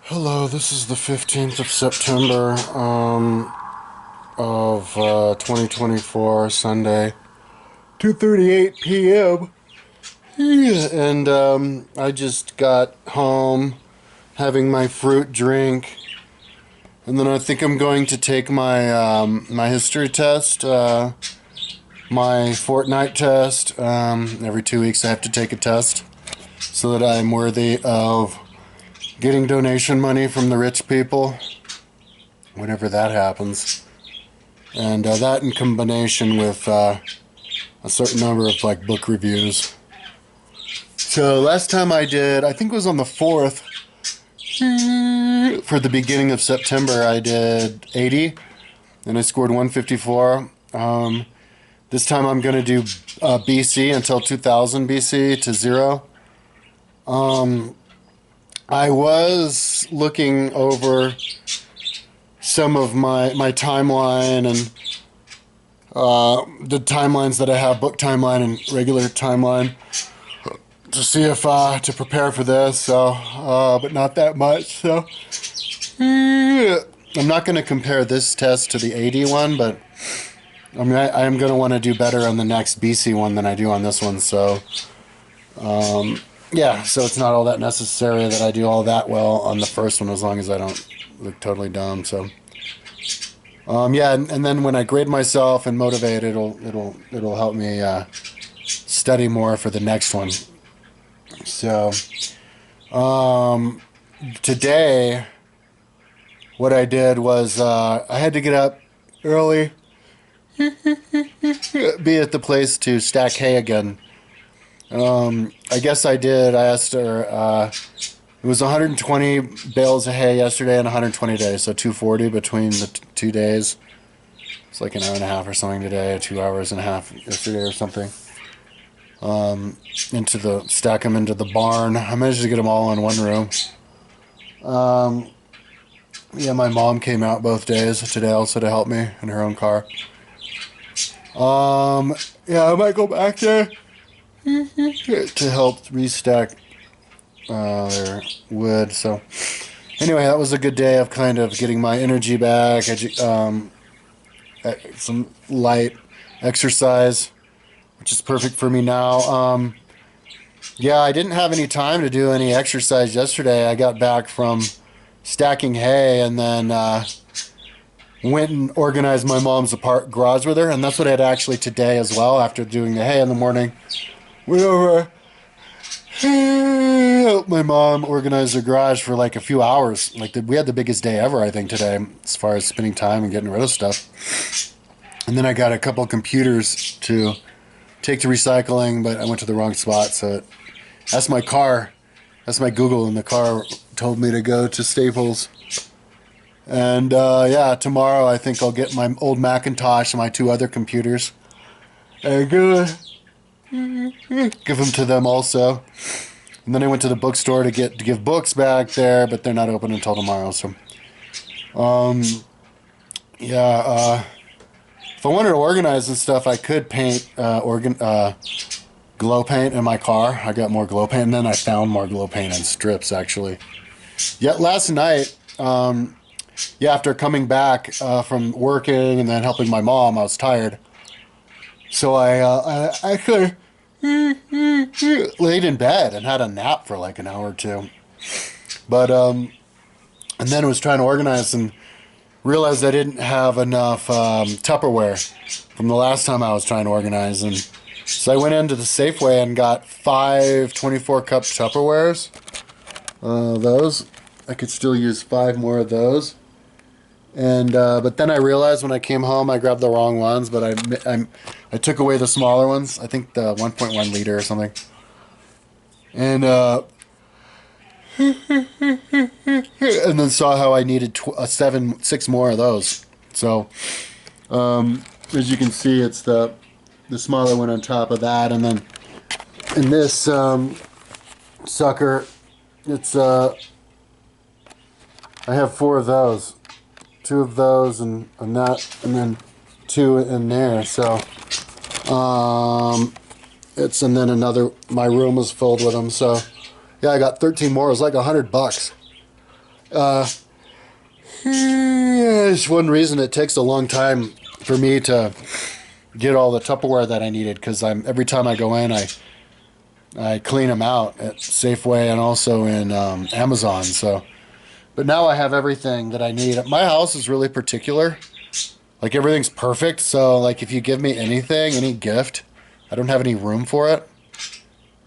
Hello, this is the 15th of September of 2024, Sunday, 2:38 p.m. And I just got home having my fruit drink, and then I think I'm going to take my history test, my Fortnight test. Every 2 weeks I have to take a test so that I'm worthy of getting donation money from the rich people whenever that happens. And that in combination with a certain number of like book reviews. So last time I did, I think it was on the 4th, for the beginning of September, I did 80 and I scored 154. This time I'm going to do BC until 2000 BC to 0. I was looking over some of my timeline and the timelines that I have, book timeline and regular timeline, to see if to prepare for this. So, but not that much. So, I'm not going to compare this test to the 80 one, but I mean, I am going to want to do better on the next BC one than I do on this one. So, yeah, so it's not all that necessary that I do all that well on the first one, as long as I don't look totally dumb. So, yeah, and then when I grade myself and motivate, it'll help me study more for the next one. So, today, what I did was I had to get up early, be at the place to stack hay again. I guess I did. I asked her. It was 120 bales of hay yesterday and 120 days, so 240 between the 2 days. It's like an hour and a half or something today, or 2 hours and a half yesterday or something. Stack them into the barn. I managed to get them all in one room. Yeah, my mom came out both days today also to help me in her own car. Yeah, I might go back there to help restack their wood. So anyway, that was a good day of kind of getting my energy back, some light exercise, which is perfect for me now. Yeah, I didn't have any time to do any exercise yesterday. I got back from stacking hay and then went and organized my mom's garage with her, and that's what I had actually today as well. After doing the hay in the morning, went over, helped my mom organize her garage for like a few hours. We had the biggest day ever, I think, today, as far as spending time and getting rid of stuff. And then I got a couple of computers to take to recycling, but I went to the wrong spot. So that's my Google, and the car told me to go to Staples. And yeah, tomorrow I think I'll get my old Macintosh and my 2 other computers and give them to them also. And then I went to the bookstore to give books back there, but they're not open until tomorrow. So, yeah, if I wanted to organize and stuff, I could paint glow paint in my car. I got more glow paint, and then I found more glow paint and strips actually. Yet last night, yeah, after coming back from working and then helping my mom, I was tired. So I actually laid in bed and had a nap for like an hour or two. But and then was trying to organize and realized I didn't have enough Tupperware from the last time I was trying to organize, and so I went into the Safeway and got 5 24-cup Tupperwares. Those I could still use 5 more of those. And but then I realized when I came home I grabbed the wrong ones, but I took away the smaller ones. I think the 1.1 liter or something. And and then saw how I needed 6 more of those. So as you can see, it's the smaller one on top of that, and then in this sucker, it's I have 4 of those. 2 of those and that, and then 2 in there. So and then my room was filled with them. So yeah, I got 13 more. It was like $100. There's one reason it takes a long time for me to get all the Tupperware that I needed, because every time I go in, I clean them out at Safeway and also in Amazon. So, but now I have everything that I need. My house is really particular. Like, everything's perfect. So, like, if you give me anything, any gift, I don't have any room for it.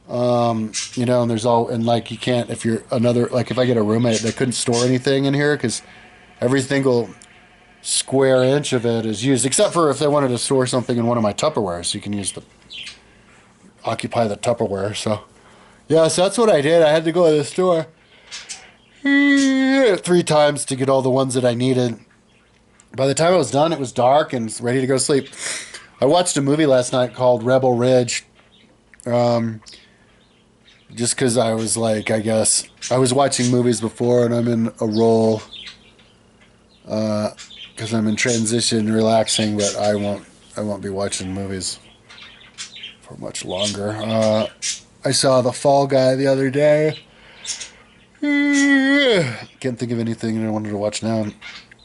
And like, you can't, if you're like, if I get a roommate, they couldn't store anything in here because every single square inch of it is used, except for if they wanted to store something in one of my Tupperware, so you can occupy the Tupperware. So, yeah, so that's what I did. I had to go to the store 3 times to get all the ones that I needed. By the time I was done, it was dark and ready to go to sleep. I watched a movie last night called Rebel Ridge. Just because I was like, I guess, I was watching movies before and I'm in a role, because I'm in transition, relaxing, but I won't be watching movies for much longer. I saw The Fall Guy the other day. Can't think of anything I wanted to watch now,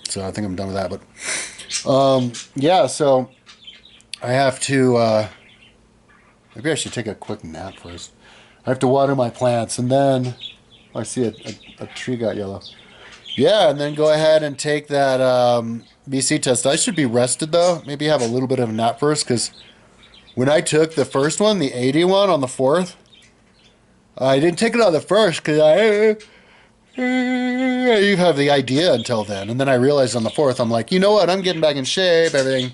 so I think I'm done with that. But yeah, so I have to. Maybe I should take a quick nap first. I have to water my plants, and then I see a tree got yellow. Yeah, and then go ahead and take that BC test. I should be rested, though. Maybe have a little bit of a nap first, because when I took the first one, the 81 on the 4th, I didn't take it on the first because you have the idea until then. And then I realized on the 4th, I'm like, you know what? I'm getting back in shape, everything.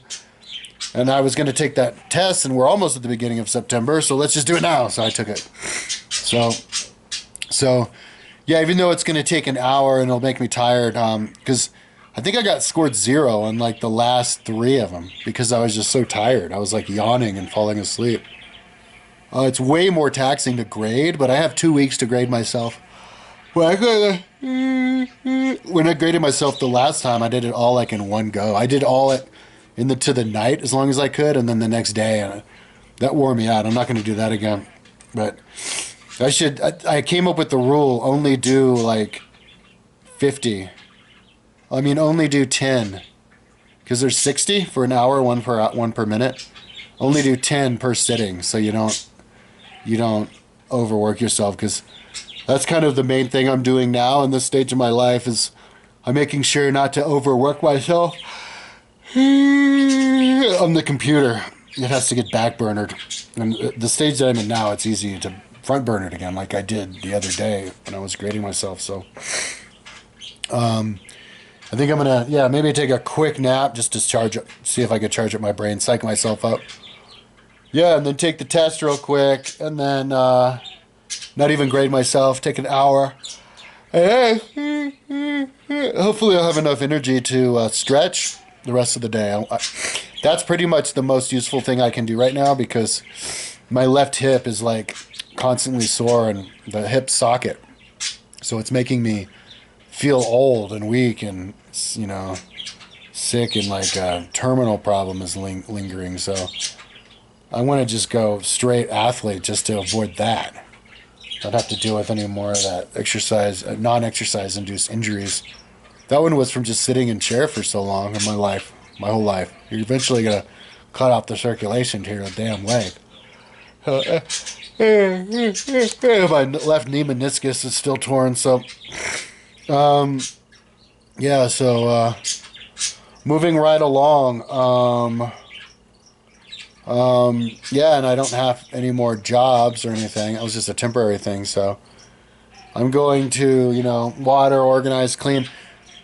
And I was going to take that test, and we're almost at the beginning of September, so let's just do it now. So I took it. So yeah, even though it's going to take an hour and it'll make me tired, because I think I got scored 0 on like the last 3 of them because I was just so tired. I was like yawning and falling asleep. It's way more taxing to grade, but I have 2 weeks to grade myself. When I graded myself the last time, I did it all like in one go. I did all it to the night as long as I could, and then the next day, that wore me out. I'm not going to do that again. But I came up with the rule: only do like 50. I mean, only do 10, because there's 60 for an hour, one per minute. Only do 10 per sitting, so you don't overwork yourself. Because that's kind of the main thing I'm doing now in this stage of my life, is I'm making sure not to overwork myself on the computer. It has to get back burnered, and the stage that I'm in now, it's easy to front burn it again, like I did the other day when I was grading myself. So I think I'm gonna, maybe take a quick nap just to see if I could charge up my brain, psych myself up. Yeah, and then take the test real quick, and then not even grade myself, take an hour. Hopefully I'll have enough energy to stretch the rest of the day. That's pretty much the most useful thing I can do right now, because my left hip is like constantly sore, and the hip socket, so it's making me feel old and weak and sick, and like a terminal problem is lingering. So I want to just go straight athlete just to avoid that. Not have to deal with any more of that non-exercise induced injuries. That one was from just sitting in chair for so long in my whole life. You're eventually gonna cut off the circulation to your damn leg. My left knee meniscus is still torn. So, yeah. So, moving right along. Yeah, and I don't have any more jobs or anything. It was just a temporary thing. So, I'm going to, water, organize, clean.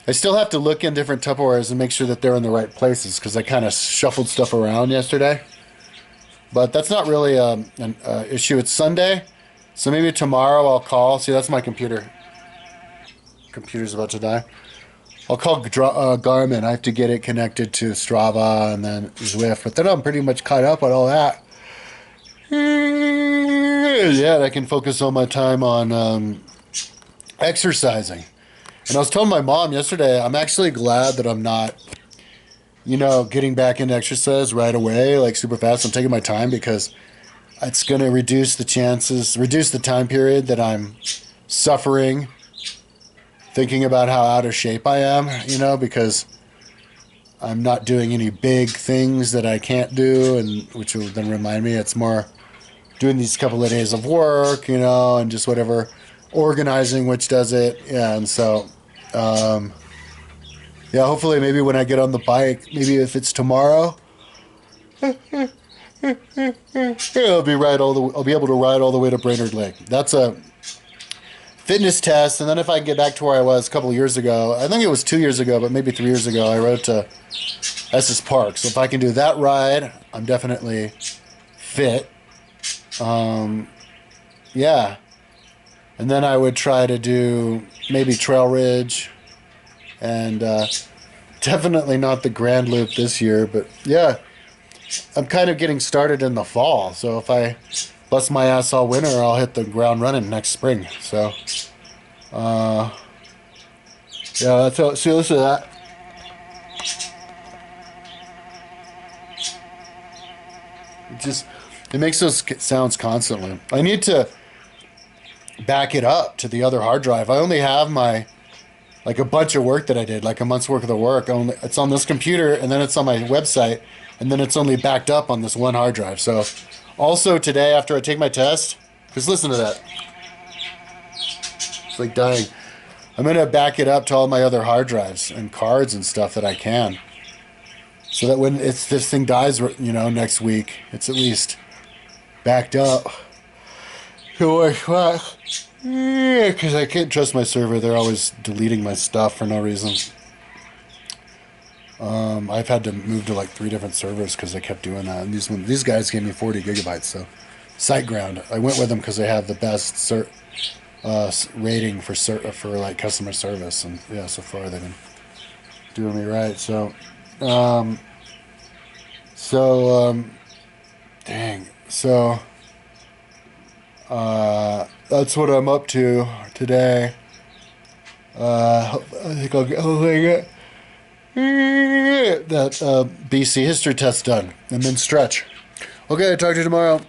I still have to look in different Tupperwares and make sure that they're in the right places, because I kind of shuffled stuff around yesterday. But that's not really an issue. It's Sunday, so maybe tomorrow I'll call. See, that's my computer. Computer's about to die. I'll call Garmin. I have to get it connected to Strava and then Zwift. But then I'm pretty much caught up on all that. Yeah, I can focus all my time on exercising. And I was telling my mom yesterday, I'm actually glad that I'm not, getting back into exercise right away, like super fast. I'm taking my time, because it's going to reduce the time period that I'm suffering thinking about how out of shape I am, you know, because I'm not doing any big things that I can't do, and which will then remind me it's more doing these couple of days of work, you know, and just whatever organizing which does it. Yeah, and so yeah, hopefully maybe when I get on the bike, maybe if it's tomorrow, I'll be able to ride all the way to Brainerd Lake. That's a fitness test, and then if I can get back to where I was a couple of years ago, I think it was 2 years ago, but maybe 3 years ago, I rode to Estes Park. So if I can do that ride, I'm definitely fit. Yeah. And then I would try to do maybe Trail Ridge, and definitely not the Grand Loop this year, but yeah, I'm kind of getting started in the fall. So if I bust my ass all winter, I'll hit the ground running next spring. So, yeah, that's how. See, listen to that. It makes those sounds constantly. I need to back it up to the other hard drive. I only have like a bunch of work that I did, like a month's worth of work. It's on this computer, and then it's on my website, and then it's only backed up on this one hard drive. So also today, after I take my test, just listen to that. It's like dying. I'm going to back it up to all my other hard drives and cards and stuff that I can. So that when this thing dies, you know, next week, it's at least backed up. Yeah, because I can't trust my server. They're always deleting my stuff for no reason. I've had to move to like 3 different servers because they kept doing that. And these guys gave me 40 gigabytes, so SiteGround. I went with them because they have the best rating for like customer service, and yeah, so far they've been doing me right. So, dang. So, that's what I'm up to today. I think I'll get that BC History Test done, and then stretch. Okay, talk to you tomorrow.